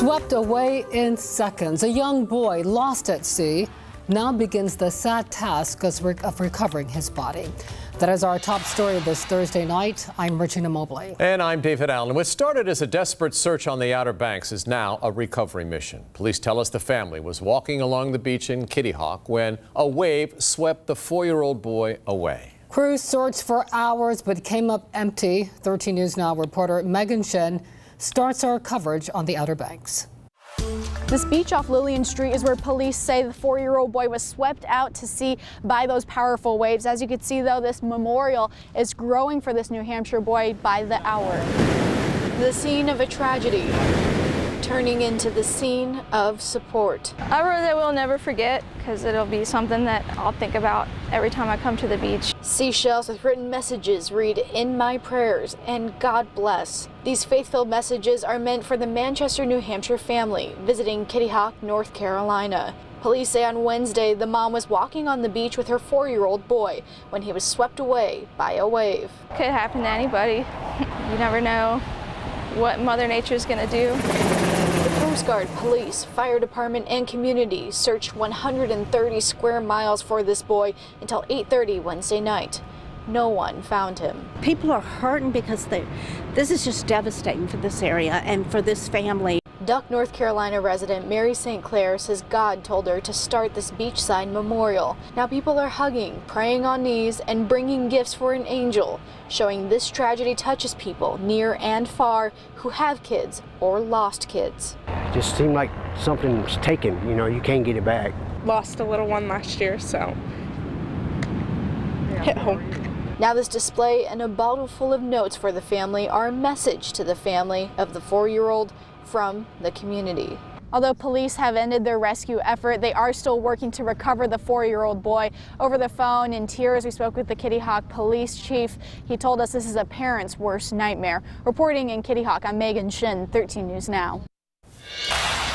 Swept away in seconds, a young boy lost at sea now begins the sad task of recovering his body. That is our top story this Thursday night. I'm Regina Mobley. And I'm David Allen. What started as a desperate search on the Outer Banks is now a recovery mission. Police tell us the family was walking along the beach in Kitty Hawk when a wave swept the 4-year-old boy away. Crews searched for hours but came up empty. 13 News Now reporter Megan Shin starts our coverage on the Outer Banks. This beach off Lillian Street is where police say the 4-year-old boy was swept out to sea by those powerful waves. As you can see, though, this memorial is growing for this New Hampshire boy by the hour. The scene of a tragedy turning into the scene of support. A road that we'll never forget, because it'll be something that I'll think about every time I come to the beach. Seashells with written messages read, "In my prayers," and "God bless." These faith-filled messages are meant for the Manchester, New Hampshire family visiting Kitty Hawk, North Carolina. Police say on Wednesday the mom was walking on the beach with her 4-year-old boy when he was swept away by a wave. Could happen to anybody. You never know what Mother Nature's gonna do. The Coast Guard, police, fire department, and community searched 130 square miles for this boy until 8:30 Wednesday night. No one found him. People are hurting because this is just devastating for this area and for this family. Duck, North Carolina resident Mary St. Clair says God told her to start this beachside memorial. Now people are hugging, praying on knees, and bringing gifts for an angel, showing this tragedy touches people near and far who have kids or lost kids. It just seemed like something was taken, you know, you can't get it back. Lost a little one last year, so hit home. Now this display and a bottle full of notes for the family are a message to the family of the 4-year-old from the community. Although police have ended their rescue effort, they are still working to recover the 4-year-old boy. Over the phone, in tears, we spoke with the Kitty Hawk police chief. He told us this is a parent's worst nightmare. Reporting in Kitty Hawk, I'm Megan Shin, 13 News Now.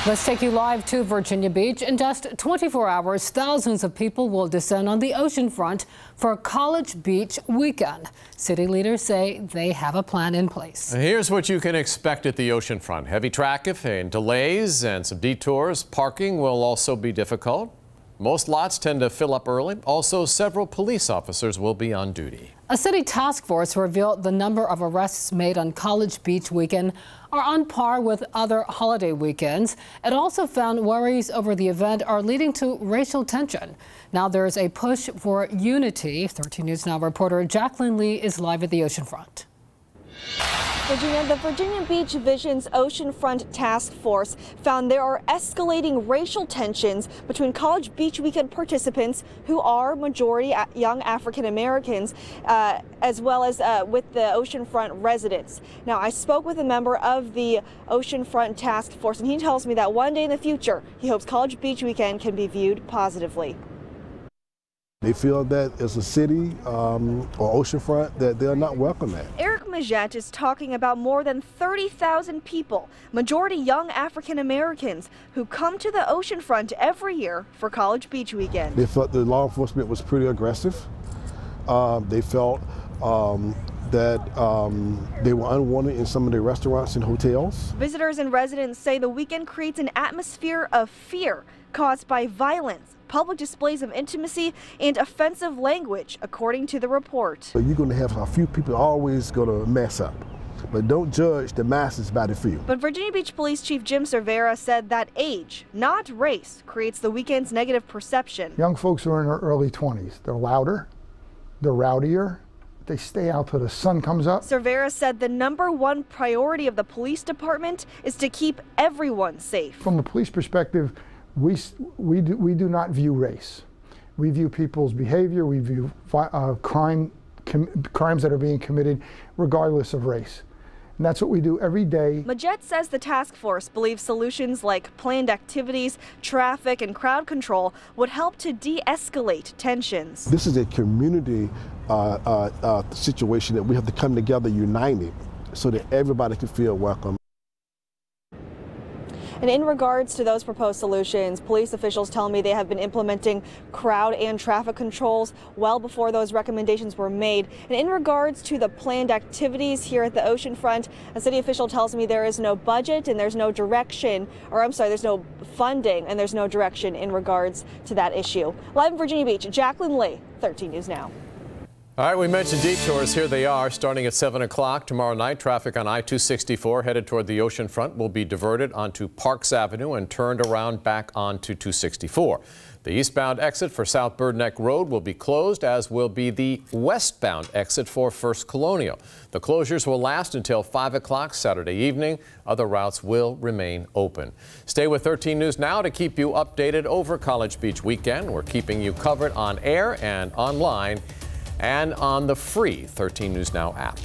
Let's take you live to Virginia Beach. In just 24 hours, thousands of people will descend on the oceanfront for College Beach weekend. City leaders say they have a plan in place. Here's what you can expect at the oceanfront. Heavy traffic and delays and some detours. Parking will also be difficult. Most lots tend to fill up early. Also, several police officers will be on duty. A city task force revealed the number of arrests made on College Beach weekend are on par with other holiday weekends. It also found worries over the event are leading to racial tension. Now there's a push for unity. 13 News Now reporter Jacqueline Lee is live at the oceanfront. Regina, the Virginia Beach Vision's Oceanfront Task Force found there are escalating racial tensions between College Beach weekend participants, who are majority young African Americans, as well as with the oceanfront residents. Now, I spoke with a member of the Oceanfront Task Force, and he tells me that one day in the future, he hopes College Beach weekend can be viewed positively. They feel that as a city or oceanfront that they're not welcome at. Eric Majette is talking about more than 30,000 people, majority young African Americans, who come to the oceanfront every year for College Beach weekend. They felt the law enforcement was pretty aggressive. They felt that they were unwanted in some of the restaurants and hotels. Visitors and residents say the weekend creates an atmosphere of fear caused by violence, public displays of intimacy, and offensive language, according to the report. So you're going to have a few people always going to mess up, but don't judge the masses by the few. But Virginia Beach Police Chief Jim Cervera said that age, not race, creates the weekend's negative perception. Young folks are in their early 20s. They're louder, they're rowdier, they stay out till the sun comes up. Cervera said the #1 priority of the police department is to keep everyone safe. From a police perspective, we do not view race. We view people's behavior. We view crimes that are being committed regardless of race. And that's what we do every day. Majette says the task force believes solutions like planned activities, traffic, and crowd control would help to de-escalate tensions. This is a community situation that we have to come together united so that everybody can feel welcome. And in regards to those proposed solutions, police officials tell me they have been implementing crowd and traffic controls well before those recommendations were made. And in regards to the planned activities here at the oceanfront, a city official tells me there is no budget and there's no direction, or I'm sorry, there's no funding and there's no direction in regards to that issue. Live in Virginia Beach, Jacqueline Lee, 13 News Now. All right, we mentioned detours. Here they are. Starting at 7 o'clock tomorrow night, traffic on I-264 headed toward the oceanfront will be diverted onto Parks Avenue and turned around back onto 264. The eastbound exit for South Bird Neck Road will be closed, as will be the westbound exit for First Colonial. The closures will last until 5 o'clock Saturday evening. Other routes will remain open. Stay with 13 News Now to keep you updated over College Beach weekend. We're keeping you covered on air and online and on the free 13 News Now app.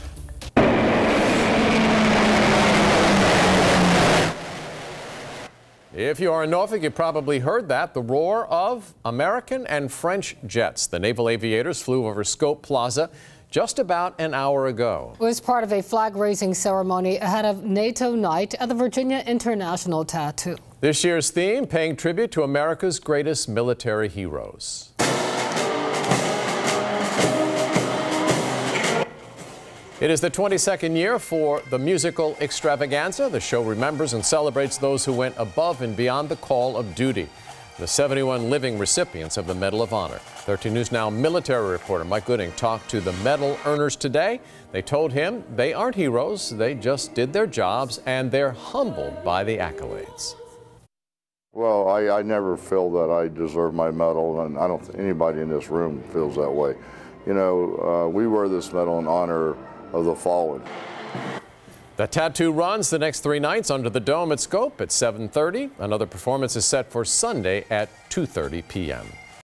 If you are in Norfolk, you probably heard that, the roar of American and French jets. The naval aviators flew over Scope Plaza just about an hour ago. It was part of a flag-raising ceremony ahead of NATO night at the Virginia International Tattoo. This year's theme, paying tribute to America's greatest military heroes. It is the 22nd year for the musical extravaganza. The show remembers and celebrates those who went above and beyond the call of duty. The 71 living recipients of the Medal of Honor. 13 News Now military reporter Mike Gooding talked to the medal earners today. They told him they aren't heroes, they just did their jobs, and they're humbled by the accolades. Well, I never feel that I deserve my medal, and I don't think anybody in this room feels that way. You know, we wear this medal in honor of the fallen. The tattoo runs the next 3 nights under the dome at Scope at 7:30. Another performance is set for Sunday at 2:30 p.m.